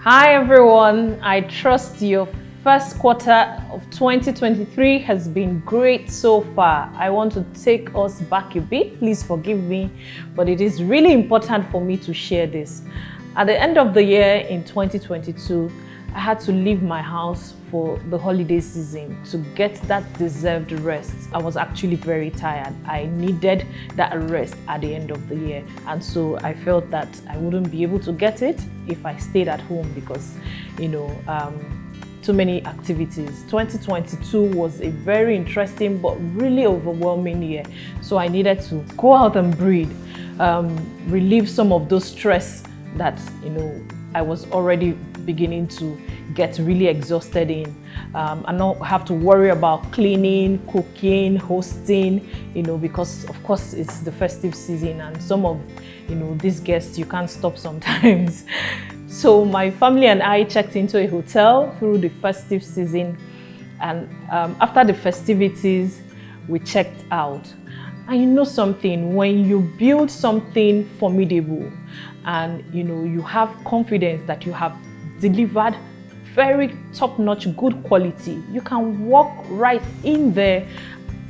Hi everyone, I trust your first quarter of 2023 has been great so far. I want to take us back a bit, please forgive me, but it is really important for me to share this. At the end of the year in 2022, I had to leave my house for the holiday season to get that deserved rest. I was actually very tired. I needed that rest at the end of the year. And so I felt that I wouldn't be able to get it if I stayed at home because, too many activities. 2022 was a very interesting but really overwhelming year. So I needed to go out and breathe, relieve some of those stress that, I was already beginning to get really exhausted in, and not have to worry about cleaning, cooking, hosting, because of course it's the festive season and some of, these guests you can't stop sometimes. So my family and I checked into a hotel through the festive season, and after the festivities, we checked out. And you know something, when you build something formidable and you have confidence that you have delivered very top-notch good quality, you can walk right in there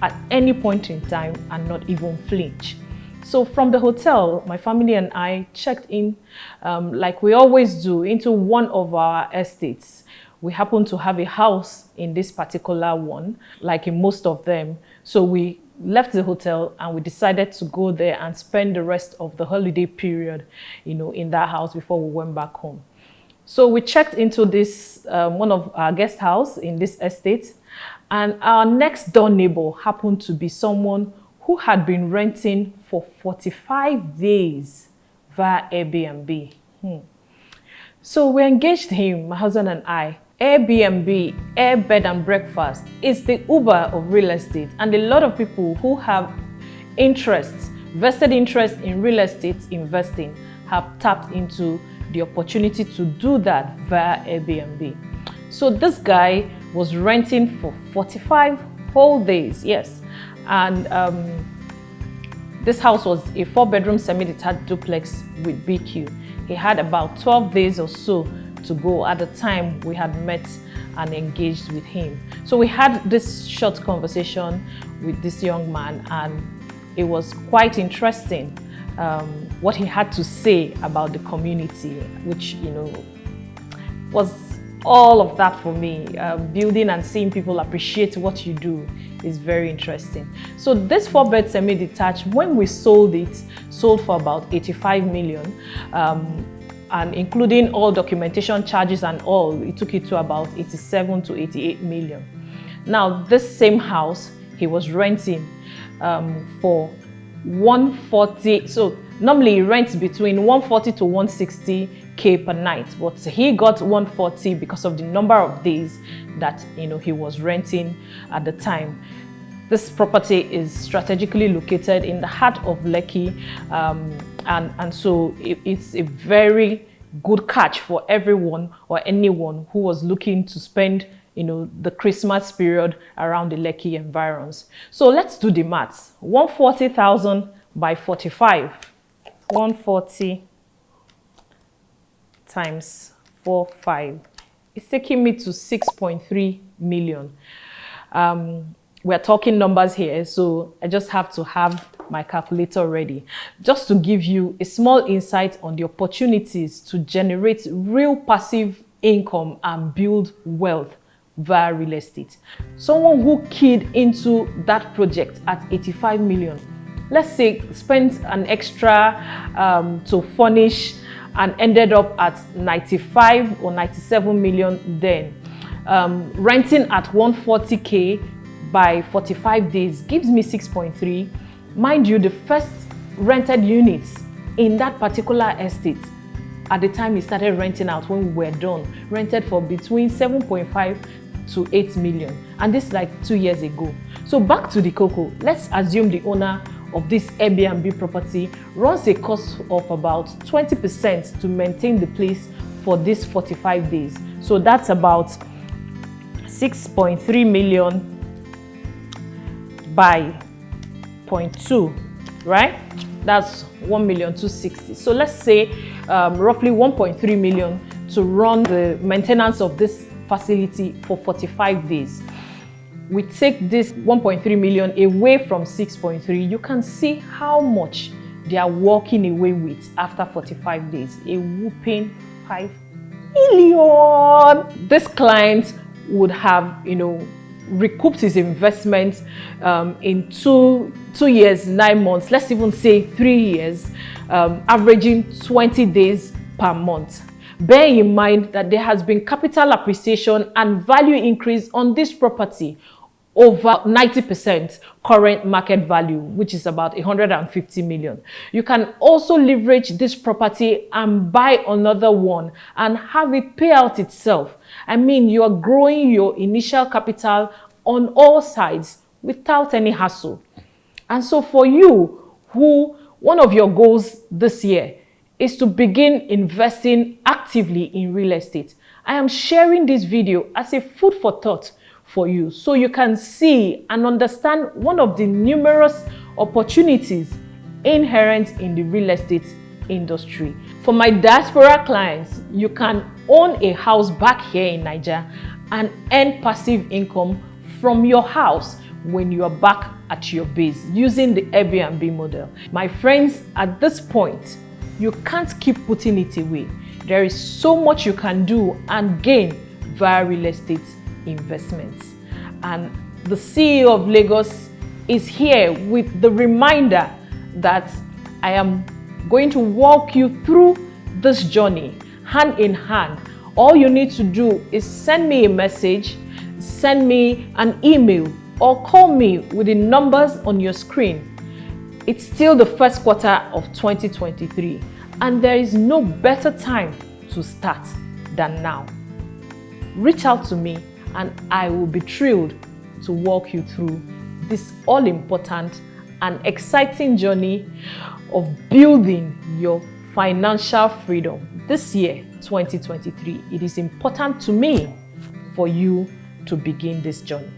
at any point in time and not even flinch. So from the hotel, my family and I checked in, like we always do, into one of our estates. We happen to have a house in this particular one, like in most of them. So we left the hotel and we decided to go there and spend the rest of the holiday period, in that house before we went back home. So we checked into this, one of our guest house in this estate, and our next door neighbor happened to be someone who had been renting for 45 days via Airbnb. So we engaged him, my husband and I. Airbnb, Air Bed and Breakfast, is the Uber of real estate, and a lot of people who have vested interest in real estate investing have tapped into the opportunity to do that via Airbnb. So this guy was renting for 45 whole days, yes. And this house was a 4-bedroom semi-detached duplex with BQ. He had about 12 days or so to go at the time we had met and engaged with him. So we had this short conversation with this young man, and it was quite interesting what he had to say about the community, which was all of that for me. Building and seeing people appreciate what you do is very interesting. So this 4-bed semi-detached, when we sold it, sold for about 85 million. And including all documentation charges and all, it took it to about 87 to 88 million. Now, this same house, he was renting for 140. So normally he rents between 140 to 160K per night, but he got 140 because of the number of days that he was renting at the time. This property is strategically located in the heart of Lekki, and so it's a very good catch for everyone or anyone who was looking to spend the Christmas period around the Lekki environs. So let's do the maths. 140,000 by 45. 140 times 45. It's taking me to 6.3 million. We're talking numbers here, so I just have to have my calculator ready. Just to give you a small insight on the opportunities to generate real passive income and build wealth via real estate. Someone who keyed into that project at 85 million, let's say spent an extra to furnish and ended up at 95 or 97 million then. Renting at 140K by 45 days gives me 6.3. Mind you, the first rented units in that particular estate at the time he started renting out, when we were done, rented for between 7.5 to 8 million. And this is like 2 years ago. So back to the cocoa, let's assume the owner of this Airbnb property runs a cost of about 20% to maintain the place for these 45 days. So that's about 6.3 million by 0.2, right? That's 1,260,000. So let's say roughly 1.3 million to run the maintenance of this facility for 45 days. We take this 1.3 million away from 6.3, you can see how much they are walking away with after 45 days. A whooping 5 million. This client would have, recouped his investment in 2 years, 9 months, let's even say 3 years, averaging 20 days per month. Bear in mind that there has been capital appreciation and value increase on this property over 90% current market value, which is about 150 million. You can also leverage this property and buy another one and have it pay out itself. I mean, you are growing your initial capital on all sides without any hassle. And so for you, one of your goals this year is to begin investing actively in real estate, I am sharing this video as a food for thought for you, so you can see and understand one of the numerous opportunities inherent in the real estate industry. For my diaspora clients, you can own a house back here in Nigeria and earn passive income from your house when you are back at your base using the Airbnb model. My friends, at this point, you can't keep putting it away. There is so much you can do and gain via real estate investments. And the CEO of Lagos is here with the reminder that I am going to walk you through this journey hand in hand. All you need to do is send me a message, send me an email, or call me with the numbers on your screen. It's still the first quarter of 2023, and there is no better time to start than now. Reach out to me and I will be thrilled to walk you through this all-important and exciting journey of building your financial freedom this year, 2023. It is important to me for you to begin this journey.